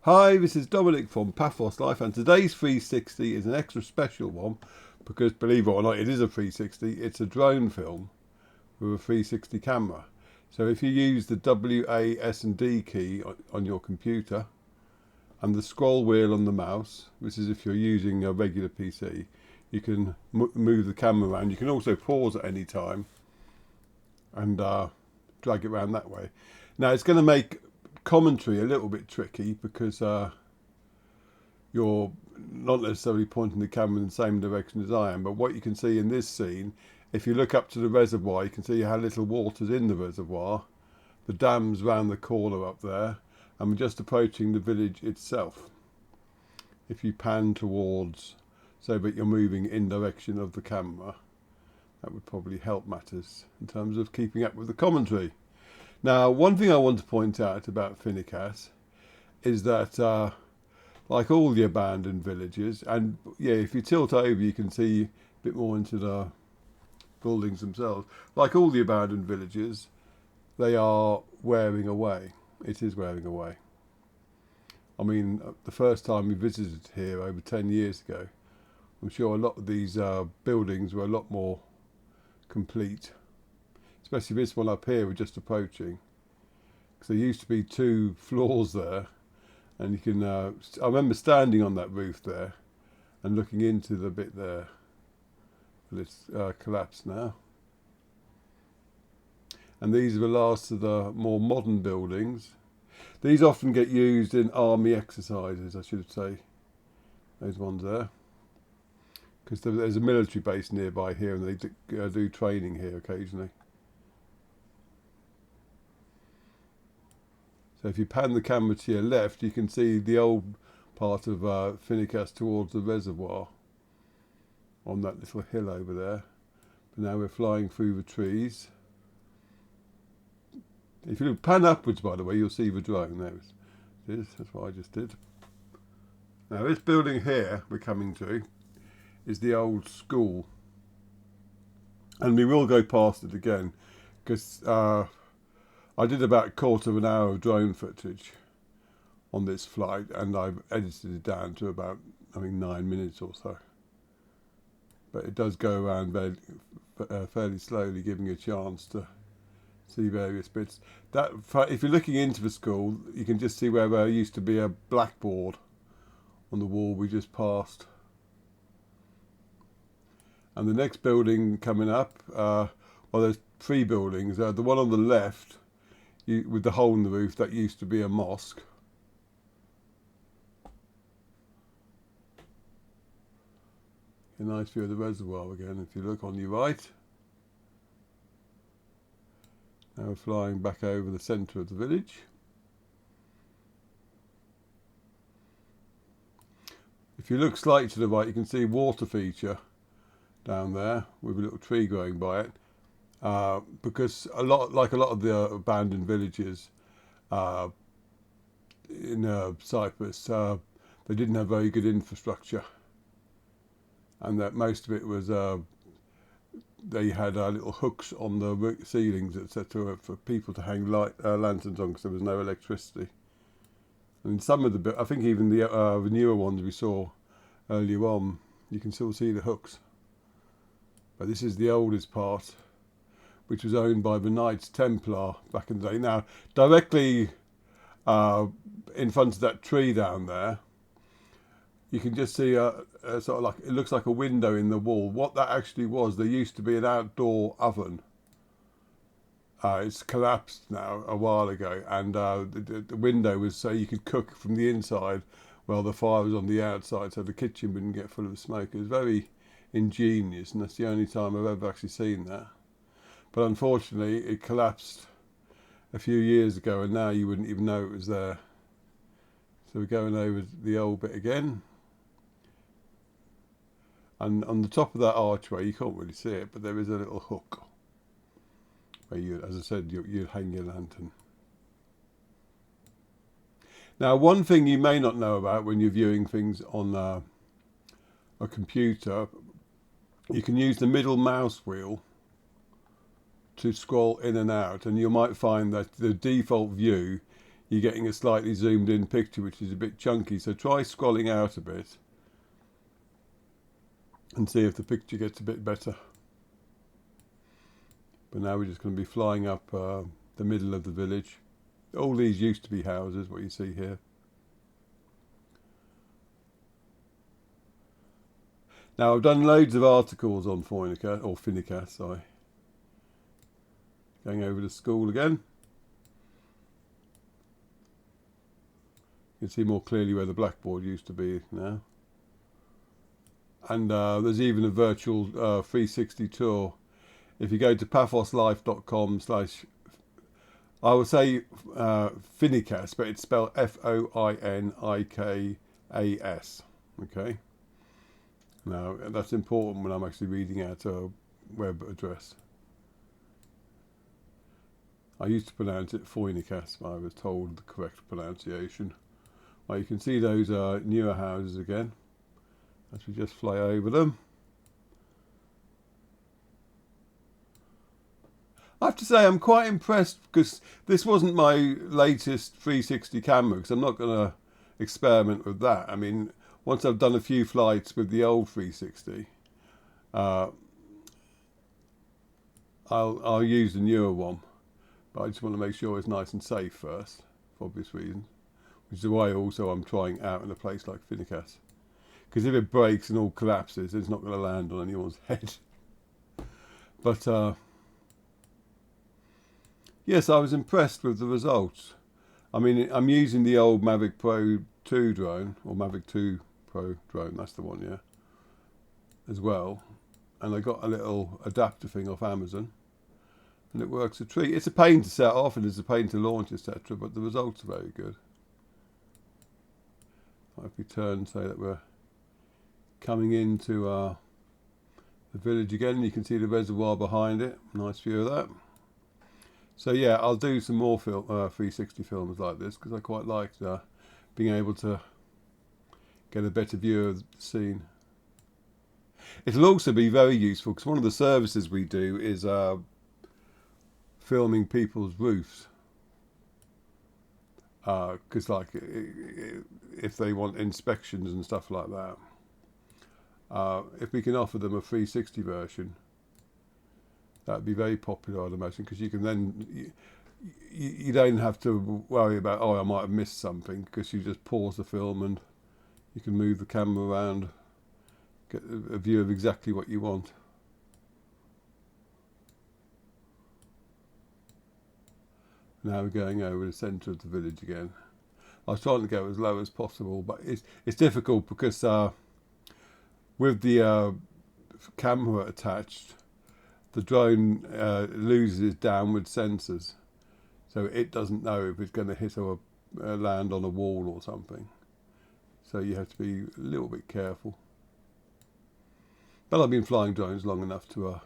Hi, this is Dominic from Paphos Life, and today's 360 is an extra special one because, believe it or not, it is a 360. It's a drone film with a 360 camera. So if you use the WA, S and D key on your computer and the scroll wheel on the mouse, this is if you're using a regular PC, you can move the camera around. You can also pause at any time and drag it around that way. Now it's going to make commentary a little bit tricky because you're not necessarily pointing the camera in the same direction as I am, but what you can see in this scene, if you look up to the reservoir, you can see how little water's in the reservoir. The dam's round the corner up there, and we're just approaching the village itself. If you pan towards, so that you're moving in direction of the camera, that would probably help matters in terms of keeping up with the commentary. Now, one thing I want to point out about Foinikas is that, like all the abandoned villages, and yeah, if you tilt over, you can see a bit more into the buildings themselves. Like all the abandoned villages, they are wearing away. It is wearing away. I mean, the first time we visited here over 10 years ago, I'm sure a lot of these buildings were a lot more complete. Especially this one up here we're just approaching, because there used to be 2 floors there, and you can I remember standing on that roof there and looking into the bit there, but it's collapsed now. And these are the last of the more modern buildings. These often get used in army exercises, I should say, those ones there, because there's a military base nearby here, and they do training here occasionally. So if you pan the camera to your left, you can see the old part of Foinikas towards the reservoir on that little hill over there. But now we're flying through the trees. If you pan upwards, by the way, you'll see the drone. There it is. That's what I just did. Now this building here we're coming to is the old school. And we will go past it again because I did about a quarter of an hour of drone footage on this flight, and I've edited it down to about, 9 minutes or so. But it does go around fairly slowly, giving you a chance to see various bits. That, if you're looking into the school, you can just see where there used to be a blackboard on the wall we just passed. And the next building coming up, well, there's 3 buildings. The one on the left, with the hole in the roof, that used to be a mosque. A nice view of the reservoir again if you look on your right. Now we're flying back over the centre of the village. If you look slightly to the right, you can see water feature down there with a little tree growing by it. Because like a lot of the abandoned villages in Cyprus, they didn't have very good infrastructure, and that most of it was they had little hooks on the ceilings, etc., for people to hang lanterns on because there was no electricity. And some of the, I think even the newer ones we saw earlier on, you can still see the hooks. But this is the oldest part, which was owned by the Knights Templar back in the day. Now, directly in front of that tree down there, you can just see a sort of like, it looks like a window in the wall. What that actually was, there used to be an outdoor oven. It's collapsed now a while ago, and the window was so you could cook from the inside while the fire was on the outside, so the kitchen wouldn't get full of smoke. It was very ingenious, and that's the only time I've ever actually seen that. But unfortunately, it collapsed a few years ago, and now you wouldn't even know it was there. So we're going over the old bit again. And on the top of that archway, you can't really see it, but there is a little hook where you, as I said, you'd hang your lantern. Now, one thing you may not know about when you're viewing things on a computer, you can use the middle mouse wheel to scroll in and out, and you might find that the default view, you're getting a slightly zoomed in picture, which is a bit chunky. So try scrolling out a bit and see if the picture gets a bit better. But now we're just going to be flying up the middle of the village. All these used to be houses, what you see here. Now I've done loads of articles on Foinikas, sorry. Going over to school again. You can see more clearly where the blackboard used to be now. And there's even a virtual 360 tour. If you go to paphoslife.com/ I would say Foinikas, but it's spelled Foinikas. Okay. Now that's important when I'm actually reading out a web address. I used to pronounce it Foinikas, but I was told the correct pronunciation. Well, you can see those newer houses again as we just fly over them. I have to say I'm quite impressed because this wasn't my latest 360 camera, because I'm not going to experiment with that. I mean, once I've done a few flights with the old 360, I'll use the newer one, but I just want to make sure it's nice and safe first, for obvious reasons, which is why also I'm trying out in a place like Foinikas, because if it breaks and all collapses, it's not going to land on anyone's head. But yes, I was impressed with the results. I mean, I'm using the old Mavic Pro 2 drone, or Mavic 2 Pro drone, that's the one, yeah, as well. And I got a little adapter thing off Amazon, and it works a treat. It's a pain to set off and it's a pain to launch, etc., but the results are very good. If we turn, say that we're coming into the village again, you can see the reservoir behind it. Nice view of that. So yeah, I'll do some more 360 films like this, because I quite liked being able to get a better view of the scene. It'll also be very useful because one of the services we do is filming people's roofs. Because like if they want inspections and stuff like that, if we can offer them a 360 version, that'd be very popular, I'd imagine, because you can then you don't have to worry about, oh, I might have missed something, because you just pause the film and you can move the camera around, get a view of exactly what you want. Now we're going over the centre of the village again. I was trying to go as low as possible, but it's difficult because with the camera attached, the drone loses its downward sensors, so it doesn't know if it's going to hit or land on a wall or something. So you have to be a little bit careful. But I've been flying drones long enough to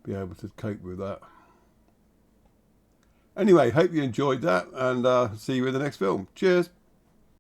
be able to cope with that. Anyway, hope you enjoyed that, and see you in the next film. Cheers.